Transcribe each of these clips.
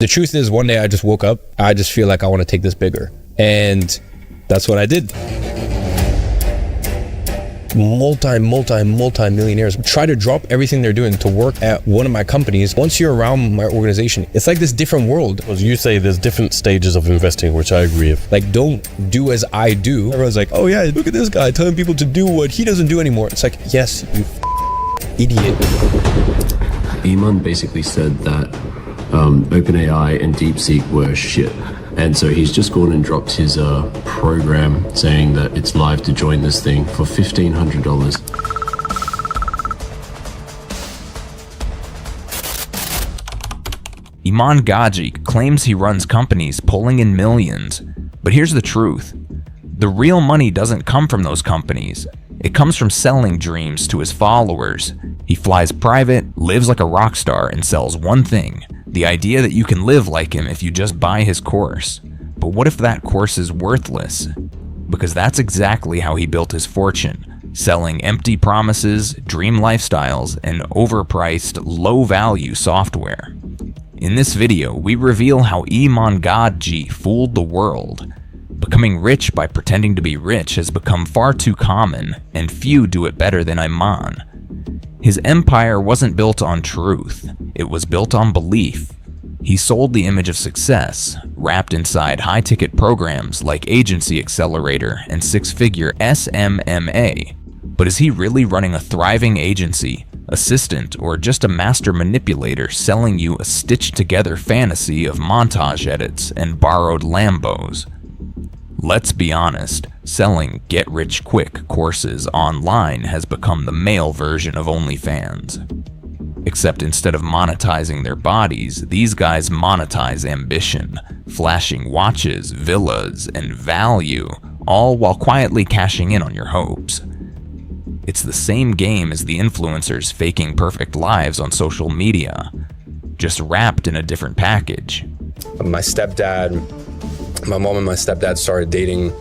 The truth is, one day I just woke up, I just feel like I want to take this bigger. And that's what I did. Multi-millionaires try to drop everything they're doing to work at one of my companies. Once you're around my organization, it's like this different world. Well, you say there's different stages of investing, which I agree with. Like, don't do as I do. Everyone's like, oh yeah, look at this guy telling people to do what he doesn't do anymore. It's like, yes, you idiot. Iman basically said that OpenAI and DeepSeek were shit. And so he's just gone and dropped his program saying that it's live to join this thing for $1,500. Iman Gadzhi claims he runs companies pulling in millions. But here's the truth. The real money doesn't come from those companies. It comes from selling dreams to his followers. He flies private, lives like a rock star, and sells one thing: the idea that you can live like him if you just buy his course. But what if that course is worthless? Because that's exactly how he built his fortune, selling empty promises, dream lifestyles, and overpriced, low-value software. In this video, we reveal how Iman Gadzhi fooled the world. Becoming rich by pretending to be rich has become far too common, and few do it better than Iman. His empire wasn't built on truth, it was built on belief. He sold the image of success, wrapped inside high-ticket programs like Agency Accelerator and six-figure SMMA. But is he really running a thriving agency, assistant, or just a master manipulator selling you a stitched-together fantasy of montage edits and borrowed Lambos? Let's be honest, selling get-rich-quick courses online has become the male version of OnlyFans. Except instead of monetizing their bodies, these guys monetize ambition, flashing watches, villas, and value, all while quietly cashing in on your hopes. It's the same game as the influencers faking perfect lives on social media, just wrapped in a different package. My mom and my stepdad started dating.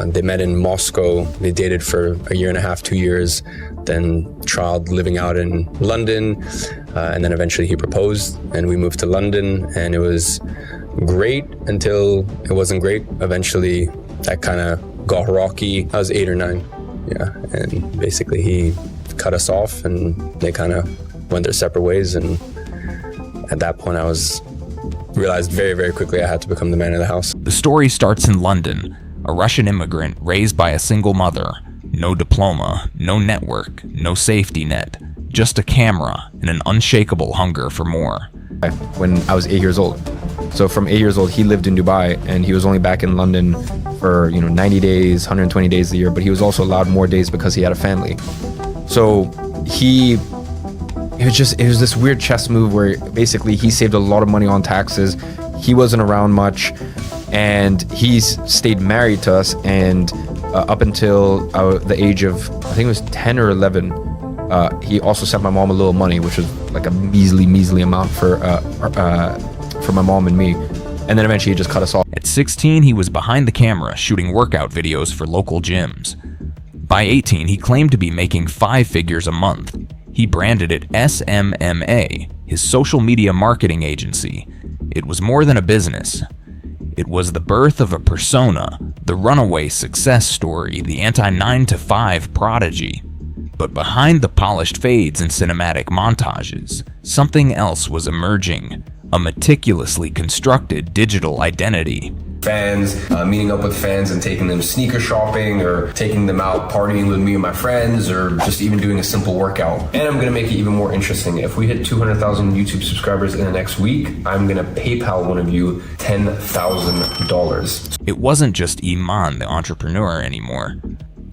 They met in Moscow. They dated for a year and a half, 2 years, then trialed living out in London. And then eventually he proposed and we moved to London, and it was great until it wasn't great. Eventually that kind of got rocky. I was 8 or 9. Yeah. And basically he cut us off and they kind of went their separate ways. And at that point I realized very, very quickly I had to become the man of the house. The story starts in London, a Russian immigrant raised by a single mother. No diploma, no network, no safety net, just a camera and an unshakable hunger for more. When I was 8 years old. So from 8 years old, he lived in Dubai and he was only back in London for 90 days, 120 days a year, but he was also allowed more days because he had a family. So it was this weird chess move where basically he saved a lot of money on taxes. He wasn't around much and he's stayed married to us, and up until the age of, I think it was 10 or 11, he also sent my mom a little money, which was like a measly amount for my mom and me. And then eventually he just cut us off. At 16, he was behind the camera shooting workout videos for local gyms. By 18, he claimed to be making 5 figures a month. He branded it SMMA, his social media marketing agency. It was more than a business. It was the birth of a persona, the runaway success story, the anti-9-to-5 prodigy. But behind the polished fades and cinematic montages, something else was emerging, a meticulously constructed digital identity. Fans, meeting up with fans and taking them sneaker shopping, or taking them out partying with me and my friends, or just even doing a simple workout. And I'm gonna make it even more interesting. If we hit 200,000 YouTube subscribers in the next week, I'm gonna PayPal one of you $10,000. It wasn't just Iman, the entrepreneur, anymore.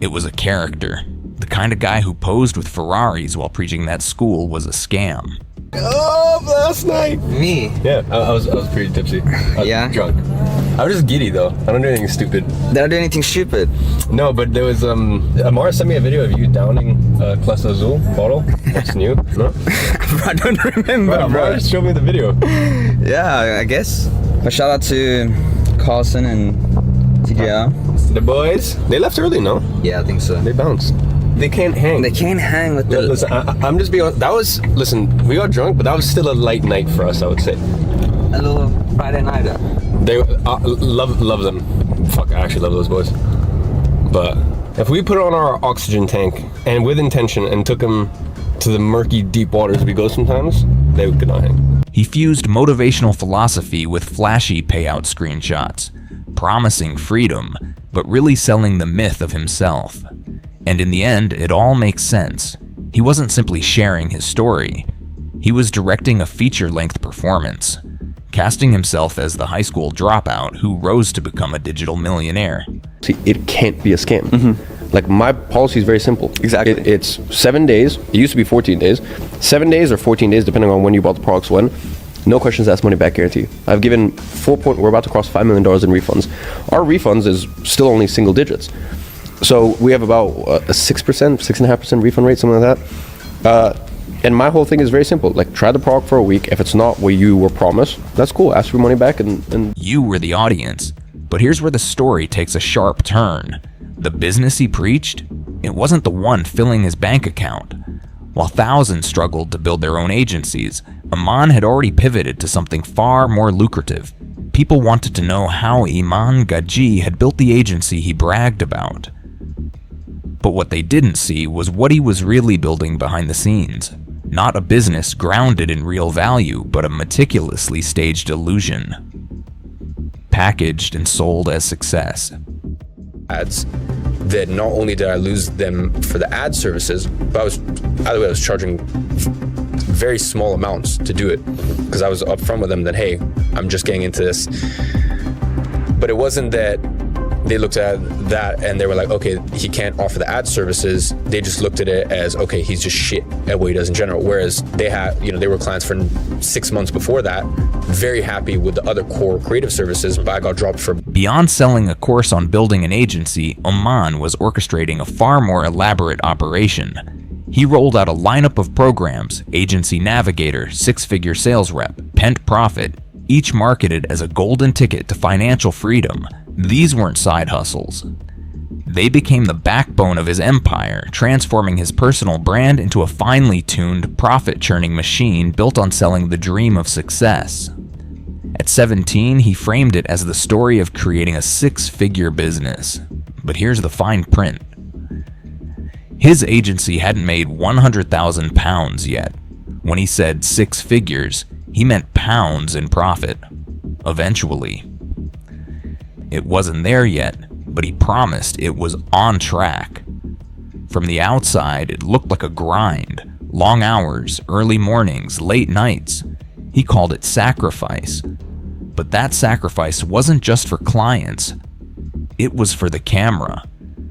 It was a character. The kind of guy who posed with Ferraris while preaching that school was a scam. Oh, last night. Me? Yeah, I was pretty tipsy. Yeah? Drunk. I was just giddy though. I don't do anything stupid. Did I do anything stupid? No, but there was Amara sent me a video of you downing a Clase Azul bottle. What's new? No? I don't remember, bro. Amara just showed me the video. Yeah, I guess. A shout out to Carlson and TJR. The boys, they left early, no? Yeah, I think so. They bounced. They can't hang. They can't hang with the... Listen, I'm just being honest. Listen, we got drunk, but that was still a light night for us, I would say. A little Friday nighter. They love them. Fuck, I actually love those boys. But if we put on our oxygen tank and with intention and took them to the murky deep waters we go sometimes, they could not hang. He fused motivational philosophy with flashy payout screenshots, promising freedom, but really selling the myth of himself. And in the end, it all makes sense. He wasn't simply sharing his story. He was directing a feature-length performance, casting himself as the high school dropout who rose to become a digital millionaire. See, it can't be a scam. Like, my policy is very simple. Exactly. It's 7 days. It used to be 14 days. 7 days or 14 days, depending on when you bought the products when. No questions asked, money back guarantee. I've given we're about to cross $5 million in refunds. Our refunds is still only single digits. So we have about a 6%, 6.5% refund rate, something like that. And my whole thing is very simple. Like, try the product for a week. If it's not what you were promised, that's cool. Ask for money back and... You were the audience. But here's where the story takes a sharp turn. The business he preached, it wasn't the one filling his bank account. While thousands struggled to build their own agencies, Iman had already pivoted to something far more lucrative. People wanted to know how Iman Gadzhi had built the agency he bragged about. But what they didn't see was what he was really building behind the scenes. Not a business grounded in real value, but a meticulously staged illusion. Packaged and sold as success. Ads that not only did I lose them for the ad services, but I was charging very small amounts to do it because I was upfront with them that, hey, I'm just getting into this. But it wasn't that they looked at that and they were like, okay, he can't offer the ad services. They just looked at it as, okay, he's just shit at what he does in general. Whereas they had, they were clients for 6 months before that, very happy with the other core creative services, but I got dropped for... Beyond selling a course on building an agency, Iman was orchestrating a far more elaborate operation. He rolled out a lineup of programs: Agency Navigator, Six-Figure Sales Rep, Pent Profit, each marketed as a golden ticket to financial freedom. These weren't side hustles. They became the backbone of his empire, transforming his personal brand into a finely tuned, profit-churning machine built on selling the dream of success. At 17, he framed it as the story of creating a six-figure business. But here's the fine print. His agency hadn't made £100,000 yet. When he said 6 figures, he meant pounds in profit. Eventually. It wasn't there yet, but he promised it was on track. From the outside, it looked like a grind. Long hours, early mornings, late nights. He called it sacrifice. But that sacrifice wasn't just for clients. It was for the camera.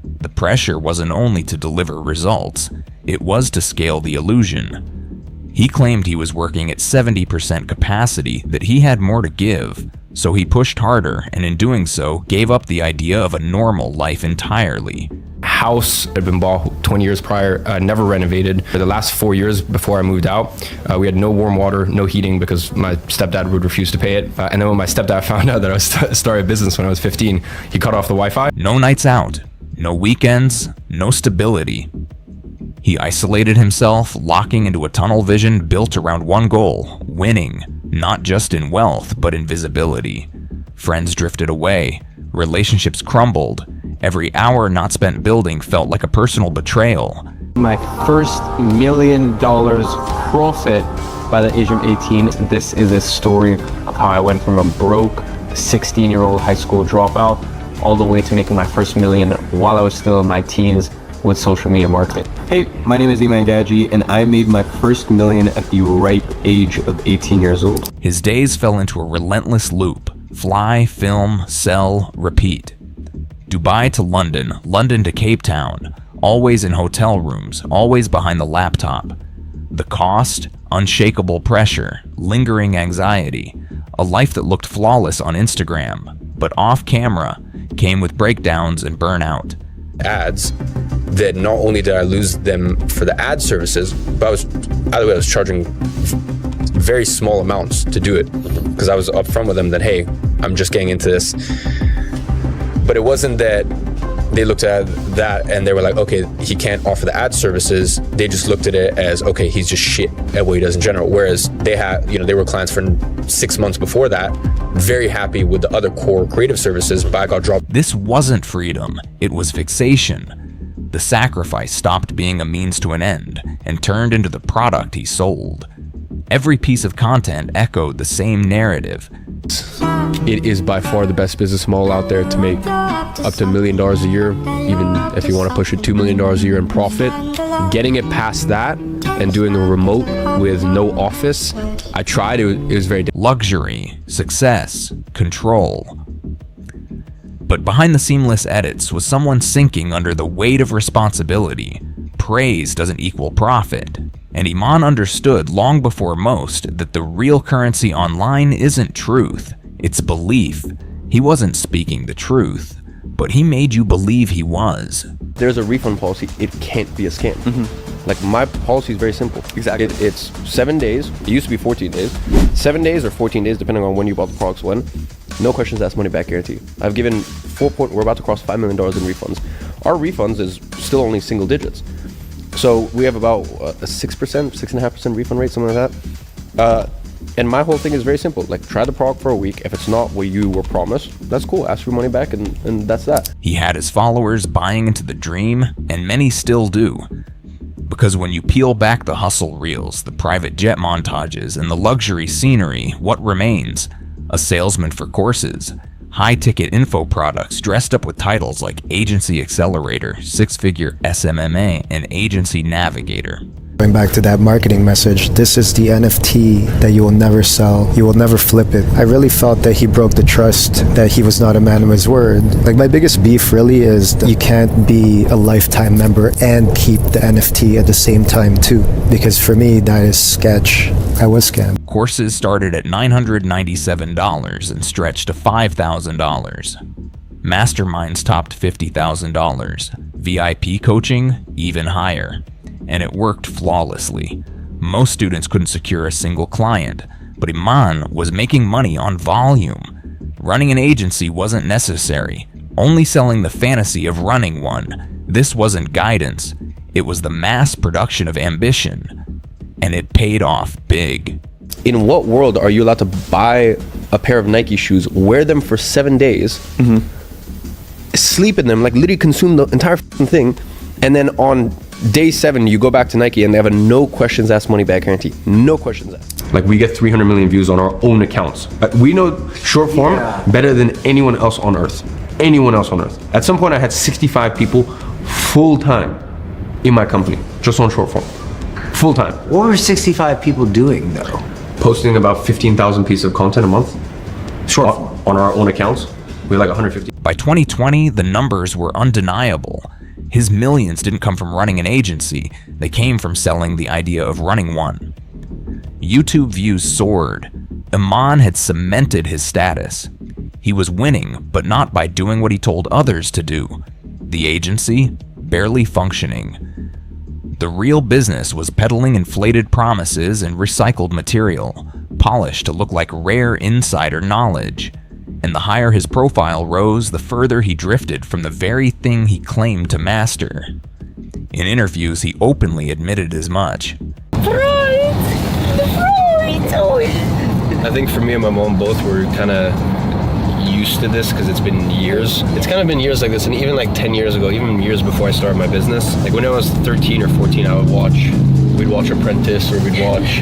The pressure wasn't only to deliver results, it was to scale the illusion. He claimed he was working at 70% capacity, that he had more to give. So he pushed harder, and in doing so, gave up the idea of a normal life entirely. House had been bought 20 years prior, never renovated. For the last 4 years before I moved out, we had no warm water, no heating because my stepdad would refuse to pay it. And then when my stepdad found out that I was started a business when I was 15, he cut off the Wi-Fi. No nights out, no weekends, no stability. He isolated himself, locking into a tunnel vision built around one goal: winning. Not just in wealth, but in visibility. Friends drifted away. Relationships crumbled. Every hour not spent building felt like a personal betrayal. My first $1 million profit by the age of 18. This is a story of how I went from a broke 16-year-old high school dropout all the way to making my first $1 million while I was still in my teens with social media marketing. Hey, my name is Iman Gadzhi, and I made my first $1 million at the ripe age of 18 years old. His days fell into a relentless loop. Fly, film, sell, repeat. Dubai to London, London to Cape Town. Always in hotel rooms, always behind the laptop. The cost? Unshakable pressure, lingering anxiety. A life that looked flawless on Instagram, but off camera, came with breakdowns and burnout. Ads that not only did I lose them for the ad services, but I was charging very small amounts to do it because I was upfront with them that, hey, I'm just getting into this. But it wasn't that they looked at that and they were like, okay, he can't offer the ad services. They just looked at it as, okay, he's just shit at what he does in general. Whereas they had, they were clients for 6 months before that, very happy with the other core creative services, but I got dropped. This wasn't freedom, it was fixation. The sacrifice stopped being a means to an end and turned into the product he sold. Every piece of content echoed the same narrative. It is by far the best business model out there to make up to $1 million a year, even if you want to push it $2 million a year in profit. Getting it past that and doing a remote with no office, I tried, it was very difficult. Luxury, success, control. But behind the seamless edits was someone sinking under the weight of responsibility. Praise doesn't equal profit. And Iman understood long before most that the real currency online isn't truth, it's belief. He wasn't speaking the truth, but he made you believe he was. There's a refund policy. It can't be a scam. Like, my policy is very simple. Exactly. It's 7 days. It used to be 14 days. 7 days or 14 days, depending on when you bought the products when. No questions asked, money back guarantee. I've given we're about to cross $5 million in refunds. Our refunds is still only single digits. So we have about a 6%, 6.5% refund rate, something like that. And my whole thing is very simple. Like, try the product for a week. If it's not what you were promised, that's cool. Ask for your money back, and that's that. He had his followers buying into the dream, and many still do. Because when you peel back the hustle reels, the private jet montages, and the luxury scenery, what remains? A salesman for courses. High-ticket info products dressed up with titles like Agency Accelerator, Six-Figure SMMA, and Agency Navigator. Going back to that marketing message, this is the NFT that you will never sell, you will never flip it. I really felt that he broke the trust, that he was not a man of his word. Like, my biggest beef really is that you can't be a lifetime member and keep the NFT at the same time too. Because for me, that is sketch. I was scammed. Courses started at $997 and stretched to $5,000. Masterminds topped $50,000. VIP coaching, even higher. And it worked flawlessly. Most students couldn't secure a single client, but Iman was making money on volume. Running an agency wasn't necessary, only selling the fantasy of running one. This wasn't guidance, it was the mass production of ambition. And it paid off big. In what world are you allowed to buy a pair of Nike shoes, wear them for 7 days, sleep in them, like literally consume the entire thing, and then on day 7 you go back to Nike and they have a no questions asked money back guarantee? No questions asked. Like, we get 300 million views on our own accounts. We know short form better than anyone else on earth. Anyone else on earth. At some point I had 65 people full time in my company, just on short form. Full time. What were 65 people doing though? Posting about 15,000 pieces of content a month. Short form. On our own accounts. We had like 150. By 2020, the numbers were undeniable. His millions didn't come from running an agency, they came from selling the idea of running one. YouTube views soared. Iman had cemented his status. He was winning, but not by doing what he told others to do. The agency, barely functioning. The real business was peddling inflated promises and recycled material, polished to look like rare insider knowledge. And the higher his profile rose, the further he drifted from the very thing he claimed to master. In interviews, he openly admitted as much. I think for me and my mom both were kind of used to this because it's been years. It's kind of been years like this, and even like 10 years ago, even years before I started my business, like when I was 13 or 14, we'd watch Apprentice, or we'd watch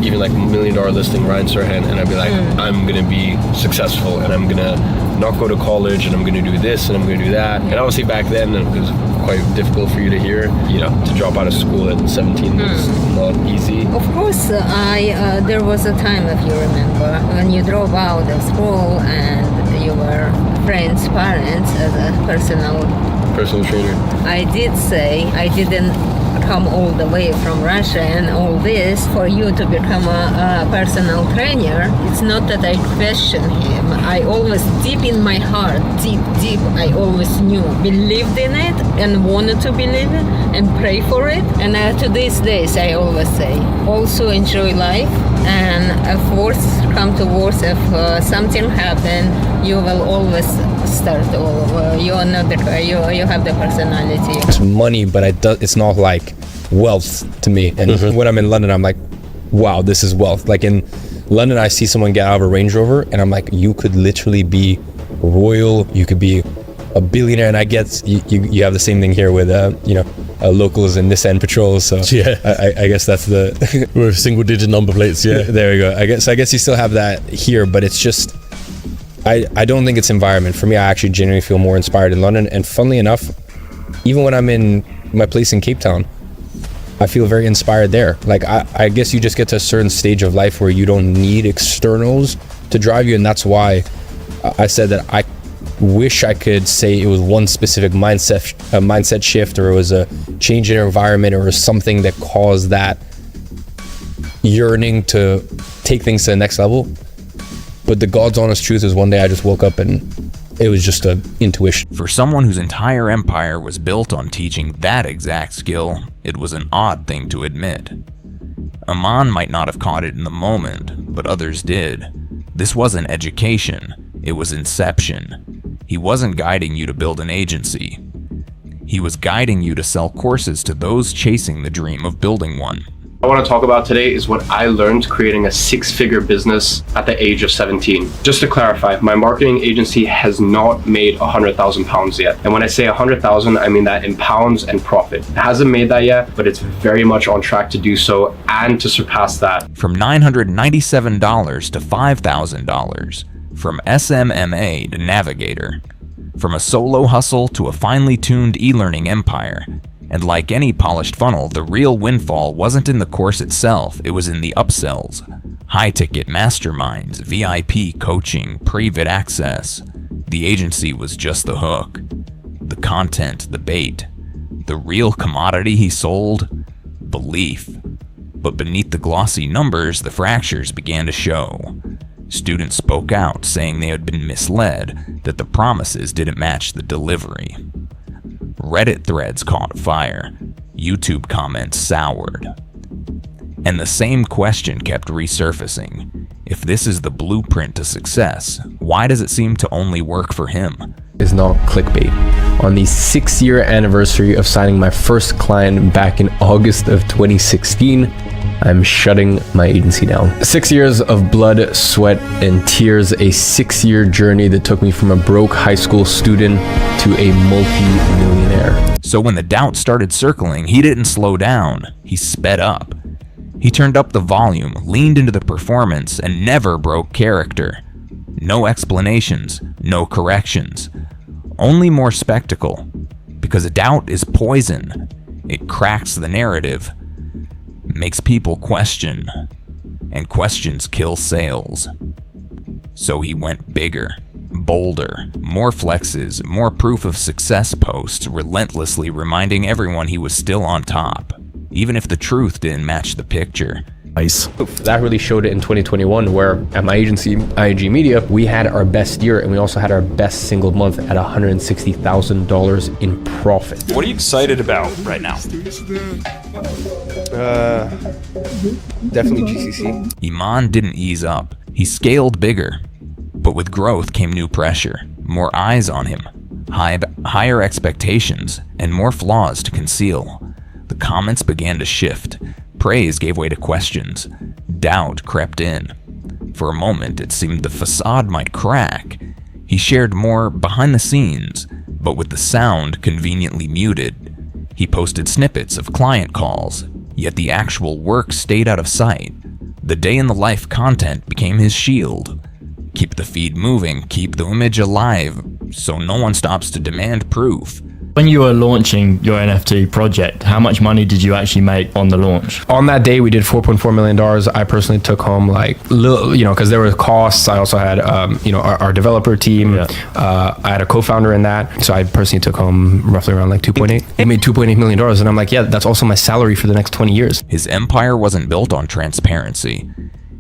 even like $1 Million Listing, Ryan Serhant, and I'd be like, I'm gonna be successful, and I'm gonna not go to college, and I'm gonna do this, and I'm gonna do that. And obviously back then it was quite difficult for you to hear, to drop out of school at 17 was not easy. Of course, there was a time, if you remember, when you drove out of school and you were friends' parents as a personal trainer. I did say I didn't come all the way from Russia and all this for you to become a personal trainer. It's not that I question him. I always, deep in my heart, deep, I always knew, believed in it and wanted to believe it and pray for it. And to these days, I always say, also enjoy life. And if worse come to worse, if something happen, you will always start over. You are not you have the personality. It's money, but it's not like wealth to me. And when I'm in London, I'm like, wow, this is wealth. Like in London, I see someone get out of a Range Rover and I'm like, you could literally be royal, you could be a billionaire. And I guess you have the same thing here with locals and Nissan patrols. So Yeah. I guess that's the With single digit number plates, yeah. there we go. I guess you still have that here, but it's just I don't think it's environment. For me, I actually genuinely feel more inspired in London. And funnily enough, even when I'm in my place in Cape Town, I feel very inspired there. Like I guess you just get to a certain stage of life where you don't need externals to drive you, and that's why I said that I wish I could say it was one specific mindset shift, or it was a change in environment, or something that caused that yearning to take things to the next level. But the God's honest truth is, one day I just woke up and it was just an intuition. For someone whose entire empire was built on teaching that exact skill, it was an odd thing to admit. Iman might not have caught it in the moment, but others did. This wasn't education, it was inception. He wasn't guiding you to build an agency. He was guiding you to sell courses to those chasing the dream of building one. I want to talk about today is what I learned creating a 6-figure business at the age of 17. Just to clarify, my marketing agency has not made £100,000 yet. And when I say 100,000, I mean that in pounds and profit. It hasn't made that yet, but it's very much on track to do so and to surpass that. From $997 to $5,000. From SMMA to Navigator. From a solo hustle to a finely tuned e-learning empire. And like any polished funnel, the real windfall wasn't in the course itself, it was in the upsells. High-ticket masterminds, VIP coaching, private access. The agency was just the hook. The content, the bait. The real commodity he sold? Belief. But beneath the glossy numbers, the fractures began to show. Students spoke out, saying they had been misled, that the promises didn't match the delivery. Reddit threads caught fire, YouTube comments soured. And the same question kept resurfacing. If this is the blueprint to success, why does it seem to only work for him? Is not clickbait. On the 6-year anniversary of signing my first client back in August of 2016, I'm shutting my agency down. 6 years of blood, sweat, and tears, a 6-year journey that took me from a broke high school student to a multi-millionaire. So when the doubt started circling, he didn't slow down, he sped up. He turned up the volume, leaned into the performance, and never broke character. No explanations, no corrections. Only more spectacle. Because doubt is poison. It cracks the narrative. Makes people question. And questions kill sales. So he went bigger, bolder, more flexes, more proof of success posts, relentlessly reminding everyone he was still on top, even if the truth didn't match the picture. Nice. That really showed it in 2021, where at my agency, ING Media, we had our best year, and we also had our best single month at $160,000 in profit. What are you excited about right now? Definitely GCC. Iman didn't ease up. He scaled bigger. But with growth came new pressure, more eyes on him, higher expectations, and more flaws to conceal. The comments began to shift. Praise gave way to questions. Doubt crept in. For a moment, it seemed the facade might crack. He shared more behind the scenes, but with the sound conveniently muted. He posted snippets of client calls, yet the actual work stayed out of sight. The day-in-the-life content became his shield. Keep the feed moving, keep the image alive, so no one stops to demand proof. When you were launching your NFT project, how much money did you actually make on the launch? On that day, we did $4.4 million. I personally took home because there were costs. I also had, our developer team. Yeah. I had a co-founder in that. So I personally took home roughly around 2.8. I made $2.8 million. And I'm like, yeah, that's also my salary for the next 20 years. His empire wasn't built on transparency.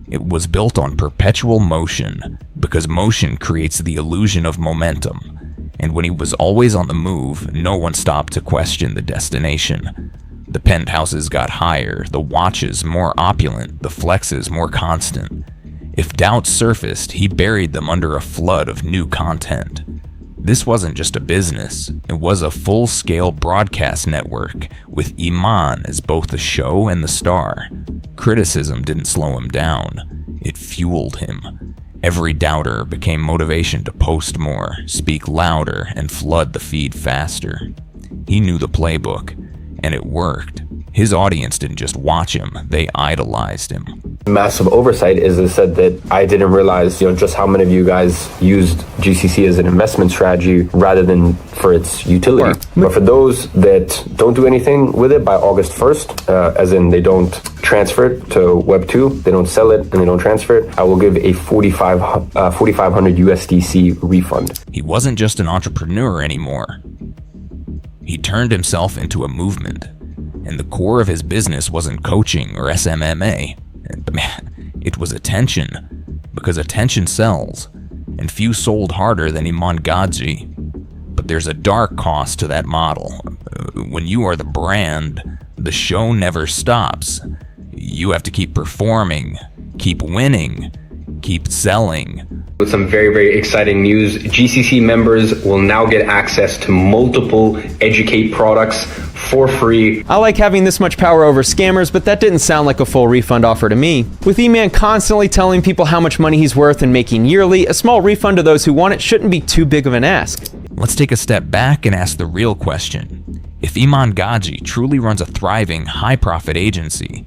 It was built on perpetual motion, because motion creates the illusion of momentum. And when he was always on the move, no one stopped to question the destination. The penthouses got higher, the watches more opulent, the flexes more constant. If doubts surfaced, he buried them under a flood of new content. This wasn't just a business, it was a full-scale broadcast network, with Iman as both the show and the star. Criticism didn't slow him down. It fueled him. Every doubter became motivation to post more, speak louder, and flood the feed faster. He knew the playbook, and it worked. His audience didn't just watch him, they idolized him. Massive oversight is it said that I didn't realize, just how many of you guys used GCC as an investment strategy rather than for its utility. But for those that don't do anything with it by August 1st, as in they don't transfer it to Web 2, they don't sell it, and they don't transfer it, I will give a 4,500 USDC refund. He wasn't just an entrepreneur anymore. He turned himself into a movement. And the core of his business wasn't coaching or SMMA. It was attention, because attention sells, and few sold harder than Iman Gadzhi. But there's a dark cost to that model. When you are the brand, the show never stops. You have to keep performing, keep winning, keep selling. With some very, very exciting news, GCC members will now get access to multiple Educate products for free. I like having this much power over scammers, but that didn't sound like a full refund offer to me. With Iman constantly telling people how much money he's worth and making yearly, a small refund to those who want it shouldn't be too big of an ask. Let's take a step back and ask the real question. If Iman Gadzhi truly runs a thriving, high-profit agency,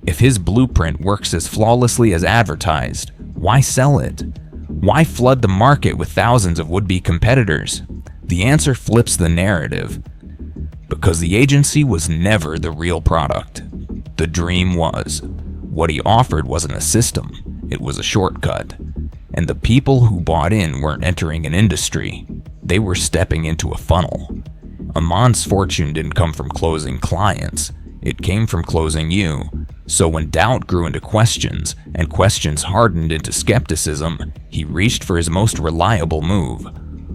if his blueprint works as flawlessly as advertised, why sell it? Why flood the market with thousands of would-be competitors? The answer flips the narrative. Because the agency was never the real product. The dream was. What he offered wasn't a system, it was a shortcut. And the people who bought in weren't entering an industry, they were stepping into a funnel. Iman's fortune didn't come from closing clients, it came from closing you. So when doubt grew into questions, and questions hardened into skepticism, he reached for his most reliable move.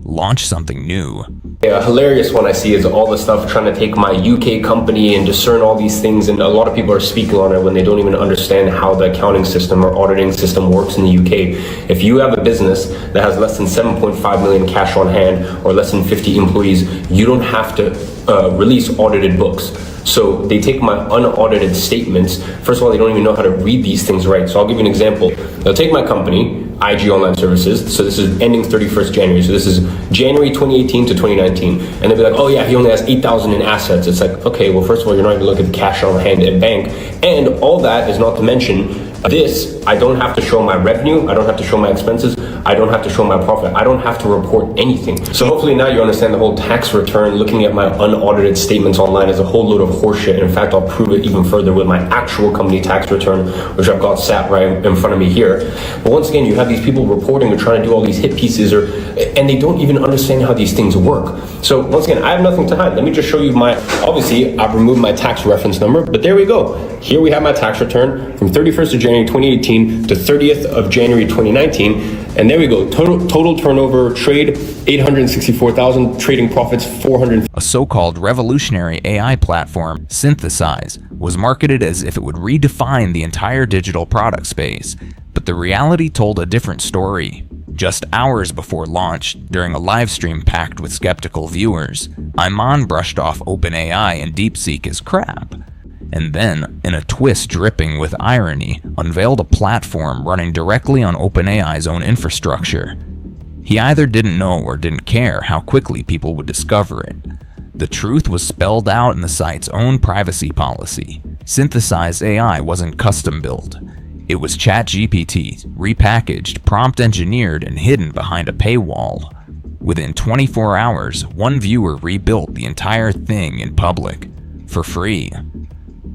Launch something new. A hilarious one I see is all the stuff trying to take my UK company and discern all these things, and a lot of people are speaking on it when they don't even understand how the accounting system or auditing system works in the UK. If you have a business that has less than 7.5 million cash on hand or less than 50 employees, you don't have to release audited books. So they take my unaudited statements. First of all, they don't even know how to read these things right. So I'll give you an example. They'll take my company, IG Online Services. So this is ending 31st January. So this is January 2018 to 2019. And they'll be like, oh yeah, he only has 8,000 in assets. It's like, okay, well, first of all, you're not even looking at the cash on hand at bank. And all that is not to mention this, I don't have to show my revenue. I don't have to show my expenses. I don't have to show my profit. I don't have to report anything. So hopefully now you understand the whole tax return. Looking at my unaudited statements online is a whole load of horseshit. In fact, I'll prove it even further with my actual company tax return, which I've got sat right in front of me here. But once again, you have these people reporting or trying to do all these hit pieces, and they don't even understand how these things work. So once again, I have nothing to hide. Let me just show you obviously I've removed my tax reference number, but there we go. Here we have my tax return from 31st of January 2018 to 30th of January 2019. And there we go. Total turnover, trade, 864,000, trading profits, 400. A so-called revolutionary AI platform, Synthesize, was marketed as if it would redefine the entire digital product space. But the reality told a different story. Just hours before launch, during a live stream packed with skeptical viewers, Iman brushed off OpenAI and DeepSeek as crap. And then, in a twist dripping with irony, unveiled a platform running directly on OpenAI's own infrastructure. He either didn't know or didn't care how quickly people would discover it. The truth was spelled out in the site's own privacy policy. Synthesized AI wasn't custom built. It was ChatGPT, repackaged, prompt engineered, and hidden behind a paywall. Within 24 hours, one viewer rebuilt the entire thing in public, for free.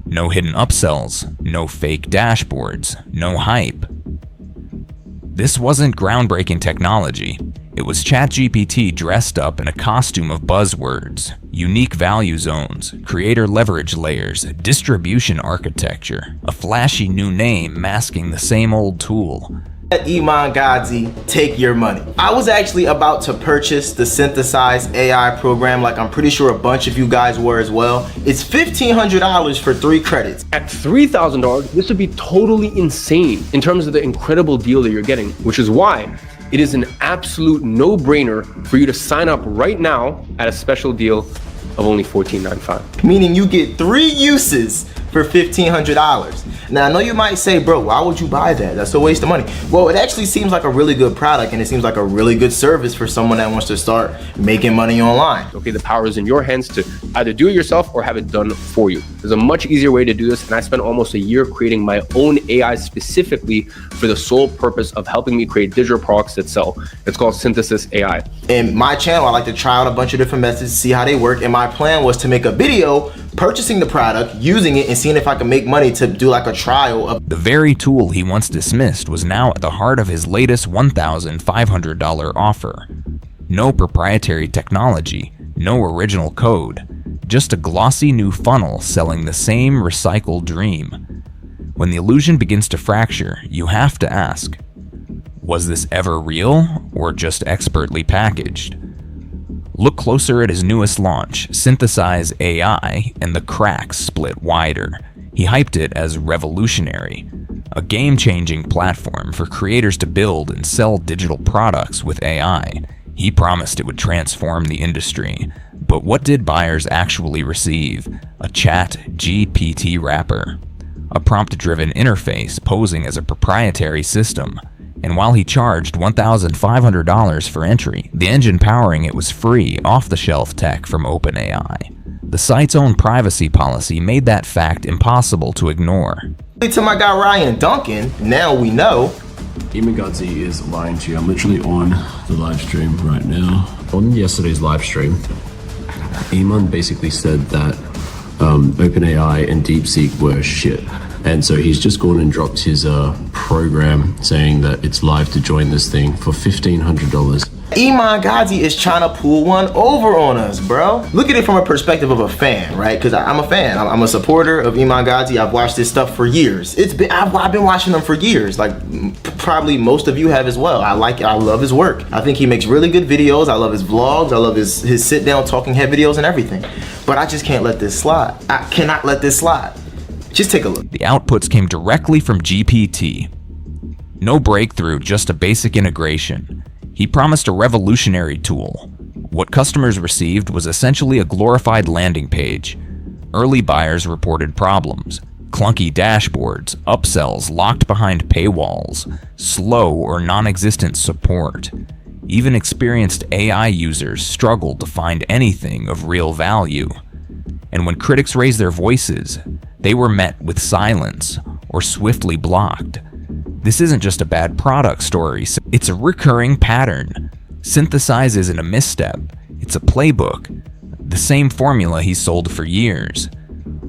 No hidden upsells, no fake dashboards, no hype. This wasn't groundbreaking technology. It was ChatGPT dressed up in a costume of buzzwords, unique value zones, creator leverage layers, distribution architecture, a flashy new name masking the same old tool. Let Iman Gadzhi take your money. I was actually about to purchase the Synthesized AI program, like I'm pretty sure a bunch of you guys were as well. It's $1,500 for 3 credits. At $3,000, this would be totally insane in terms of the incredible deal that you're getting, which is why it is an absolute no-brainer for you to sign up right now at a special deal of only $14.95. Meaning you get 3 uses for $1,500. Now, I know you might say, bro, why would you buy that? That's a waste of money. Well, it actually seems like a really good product, and it seems like a really good service for someone that wants to start making money online. Okay, the power is in your hands to either do it yourself or have it done for you. There's a much easier way to do this, and I spent almost a year creating my own AI specifically for the sole purpose of helping me create digital products that sell. It's called Synthesis AI. In my channel, I like to try out a bunch of different methods, see how they work, and my plan was to make a video purchasing the product, using it, and seeing if I can make money to do like a trial of The very tool he once dismissed was now at the heart of his latest $1,500 offer. No proprietary technology, no original code, just a glossy new funnel selling the same recycled dream. When the illusion begins to fracture, you have to ask, was this ever real or just expertly packaged? Look closer at his newest launch, Synthesize AI, and the cracks split wider. He hyped it as revolutionary, a game-changing platform for creators to build and sell digital products with AI. He promised it would transform the industry. But what did buyers actually receive? A chat GPT wrapper, a prompt-driven interface posing as a proprietary system. And while he charged $1,500 for entry, the engine powering it was free, off-the-shelf tech from OpenAI. The site's own privacy policy made that fact impossible to ignore. to my guy Ryan Duncan. Now we know. Iman Gadzhi is lying to you. I'm literally on the live stream right now. On yesterday's live stream, Iman basically said that OpenAI and DeepSeek were shit. And so he's just gone and dropped his program saying that it's live to join this thing for $1,500. Iman Gazhi is trying to pull one over on us, bro. Look at it from a perspective of a fan, right? Because I'm a fan. I'm a supporter of Iman Gazhi. I've watched this stuff for years. I've been watching him for years. Like probably most of you have as well. I love his work. I think he makes really good videos. I love his vlogs. I love his sit down talking head videos and everything. But I just can't let this slide. I cannot let this slide. Just take a look. The outputs came directly from GPT. No breakthrough, just a basic integration. He promised a revolutionary tool. What customers received was essentially a glorified landing page. Early buyers reported problems. Clunky dashboards, upsells locked behind paywalls, slow or non-existent support. Even experienced AI users struggled to find anything of real value. And when critics raised their voices, they were met with silence or swiftly blocked. This isn't just a bad product story, it's a recurring pattern. Synthesize isn't a misstep, it's a playbook. The same formula he sold for years.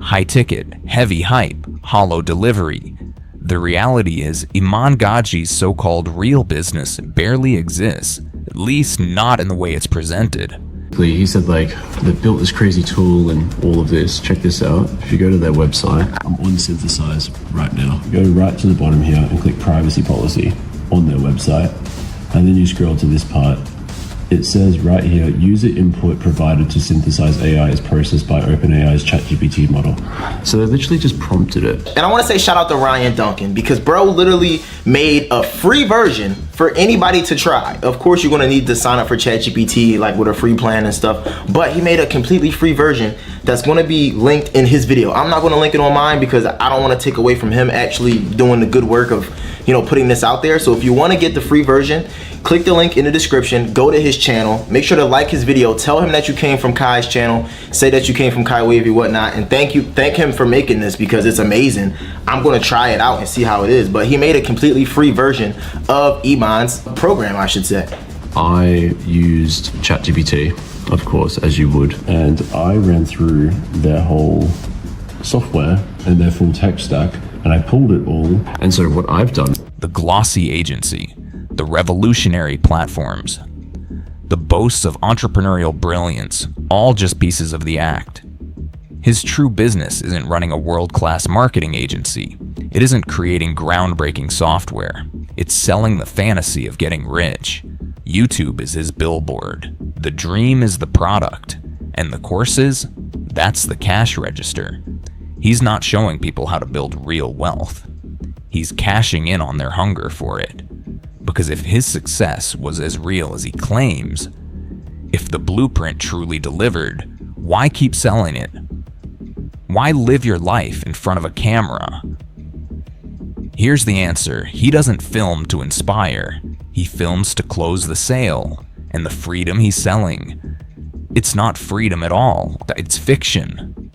High ticket, heavy hype, hollow delivery. The reality is, Iman Gadzhi's so-called real business barely exists, at least not in the way it's presented. He said like, they've built this crazy tool and all of this. Check this out. If you go to their website, I'm on Synthesize right now. Go right to the bottom here and click privacy policy on their website. And then you scroll to this part. It says right here, user input provided to Synthesize AI is processed by OpenAI's ChatGPT model. So they literally just prompted it. And I want to say shout out to Ryan Duncan because bro literally made a free version for anybody to try. Of course, you're going to need to sign up for ChatGPT like with a free plan and stuff, but he made a completely free version that's going to be linked in his video. I'm not going to link it on mine because I don't want to take away from him actually doing the good work of, you know, putting this out there. So if you want to get the free version, click the link in the description, go to his channel, make sure to like his video, tell him that you came from Kai's channel, say that you came from Kai Wavy, whatnot, and thank him for making this because it's amazing. I'm gonna try it out and see how it is, but he made a completely free version of Iman's program, I should say. I used ChatGPT, of course, as you would, and I ran through their whole software and their full tech stack, and I pulled it all. And so what I've done, the glossy agency, the revolutionary platforms, the boasts of entrepreneurial brilliance, all just pieces of the act. His true business isn't running a world-class marketing agency. It isn't creating groundbreaking software. It's selling the fantasy of getting rich. YouTube is his billboard. The dream is the product. And the courses, that's the cash register. He's not showing people how to build real wealth. He's cashing in on their hunger for it. Because if his success was as real as he claims, if the blueprint truly delivered, why keep selling it? Why live your life in front of a camera? Here's the answer. He doesn't film to inspire. He films to close the sale and the freedom he's selling. It's not freedom at all. It's fiction.